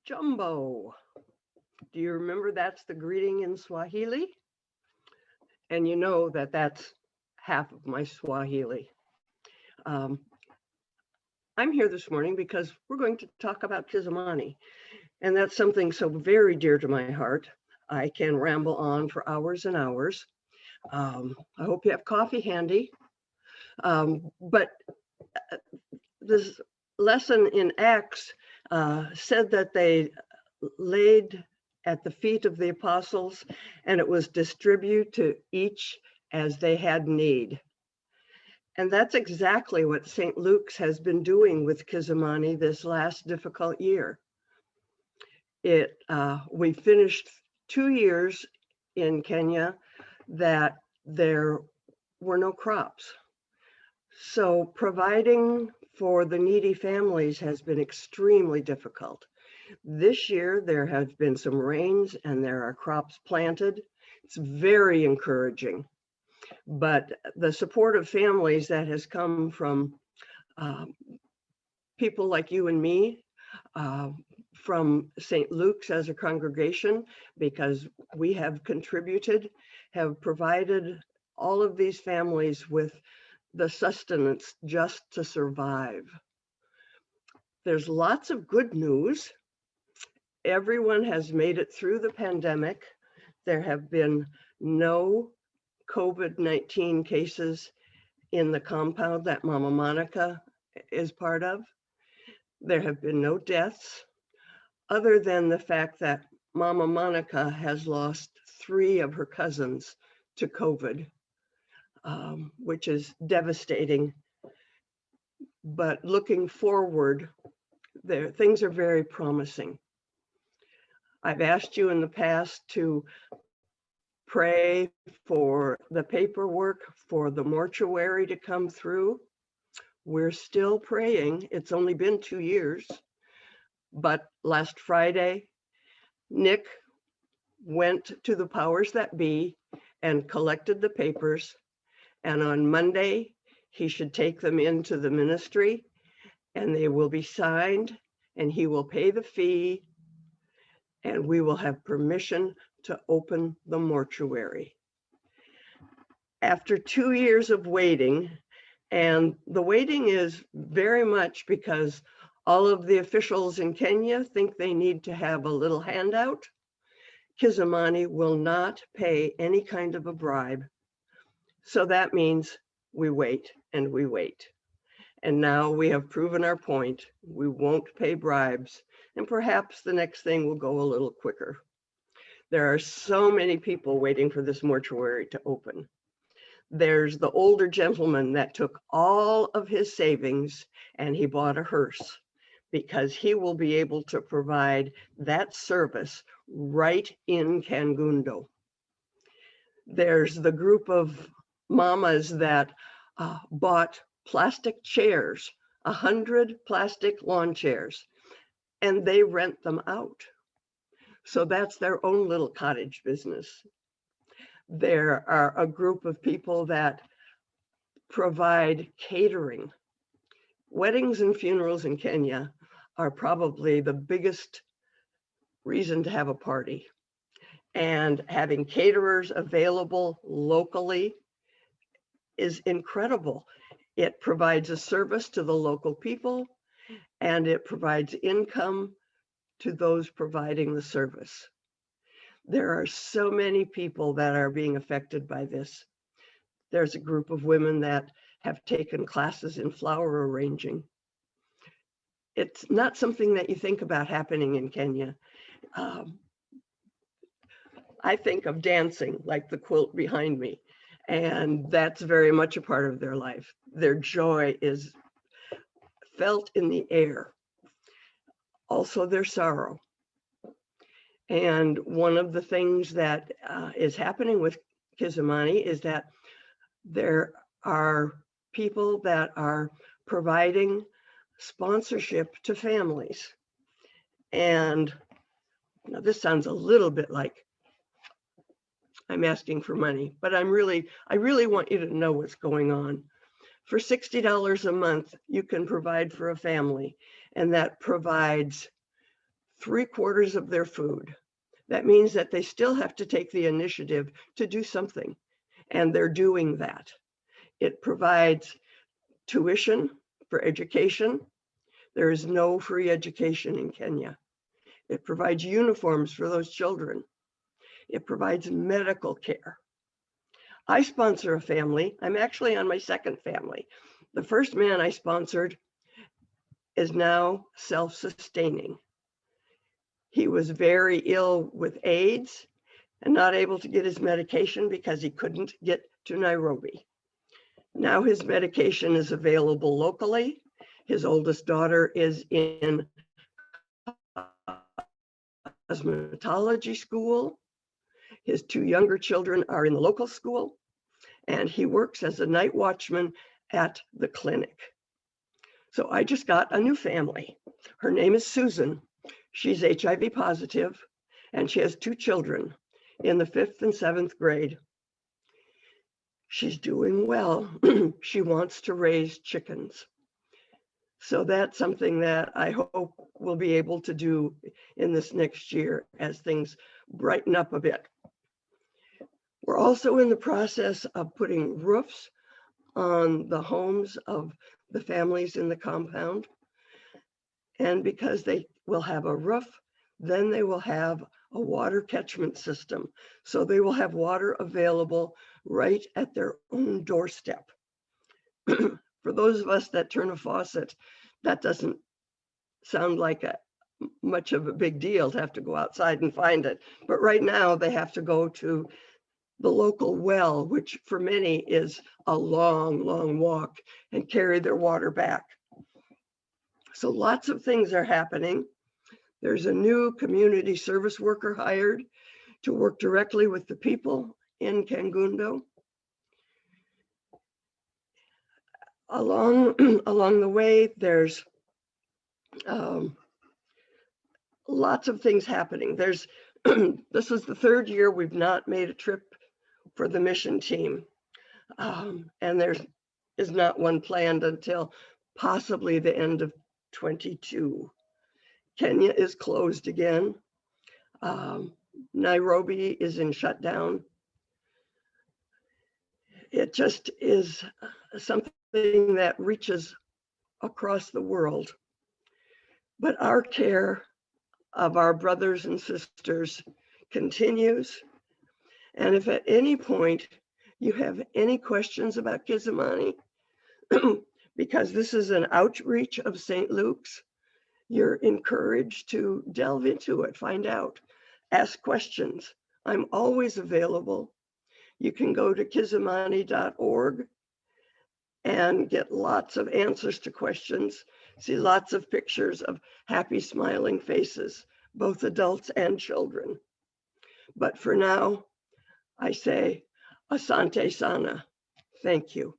Jumbo. Do you remember that's the greeting in Swahili? And you know that that's half of my Swahili. Um, I'm here this morning because we're going to talk about Kizimani. And that's something so very dear to my heart. I can ramble on for hours and hours. I hope you have coffee handy. But this lesson in Acts said that they laid at the feet of the apostles, and it was distributed to each as they had need. And that's exactly what St. Luke's has been doing with Kizimani this last difficult year. We finished 2 years in Kenya that there were no crops. So providing for the needy families has been extremely difficult. This year, there have been some rains and there are crops planted. It's very encouraging. But the support of families that has come from people like you and me, from St. Luke's as a congregation, because we have contributed, have provided all of these families with the sustenance just to survive. There's lots of good news. Everyone has made it through the pandemic. There have been no COVID-19 cases in the compound that Mama Monica is part of. There have been no deaths, other than the fact that Mama Monica has lost 3 of her cousins to COVID, which is devastating. But looking forward, things are very promising. I've asked you in the past to pray for the paperwork for the mortuary to come through. We're still praying. It's only been 2 years. But last Friday, Nick went to the powers that be and collected the papers. And on Monday, he should take them into the ministry and they will be signed and he will pay the fee and we will have permission to open the mortuary. After 2 years of waiting, and the waiting is very much because all of the officials in Kenya think they need to have a little handout. Kizimani will not pay any kind of a bribe. So that means we wait and we wait. And now we have proven our point. We won't pay bribes. And perhaps the next thing will go a little quicker. There are so many people waiting for this mortuary to open. There's the older gentleman that took all of his savings and he bought a hearse because he will be able to provide that service right in Kangundo. There's the group of mamas that bought plastic chairs, 100 plastic lawn chairs, and they rent them out. So that's their own little cottage business. There are a group of people that provide catering. Weddings and funerals in Kenya are probably the biggest reason to have a party. And having caterers available locally is incredible. It provides a service to the local people and it provides income to those providing the service. There are so many people that are being affected by this. There's a group of women that have taken classes in flower arranging. It's not something that you think about happening in Kenya. I think of dancing, like the quilt behind me, and that's very much a part of their life. Their joy is felt in the air. Also their sorrow. And one of the things that is happening with Kizimani is that there are people that are providing sponsorship to families. And now this sounds a little bit like I'm asking for money, but I really want you to know what's going on. For $60 a month, you can provide for a family, and that provides 3/4 of their food. That means that they still have to take the initiative to do something, and they're doing that. It provides tuition for education. There is no free education in Kenya. It provides uniforms for those children. It provides medical care. I sponsor a family. I'm actually on my second family. The first man I sponsored is now self-sustaining. He was very ill with AIDS and not able to get his medication because he couldn't get to Nairobi. Now his medication is available locally. His oldest daughter is in cosmetology school. His 2 younger children are in the local school, and he works as a night watchman at the clinic. So I just got a new family. Her name is Susan. She's HIV positive, and she has 2 children in the 5th and 7th grade. She's doing well. She wants to raise chickens. So that's something that I hope we'll be able to do in this next year as things brighten up a bit. We're also in the process of putting roofs on the homes of the families in the compound. And because they will have a roof, then they will have a water catchment system. So they will have water available right at their own doorstep. For those of us that turn a faucet, that doesn't sound like much of a big deal to have to go outside and find it. But right now they have to go to the local well, which for many is a long, long walk, and carry their water back. So lots of things are happening. There's a new community service worker hired to work directly with the people in Kangundo. Along the way, there's lots of things happening. This is the 3rd year we've not made a trip for the mission team. And there is not one planned until possibly the end of 22. Kenya is closed again. Nairobi is in shutdown. It just is something that reaches across the world. But our care of our brothers and sisters continues. And if at any point you have any questions about Kizimani, because this is an outreach of St. Luke's, you're encouraged to delve into it, find out, ask questions. I'm always available. You can go to kizimani.org and get lots of answers to questions, see lots of pictures of happy, smiling faces, both adults and children. But for now, I say, Asante Sana. Thank you.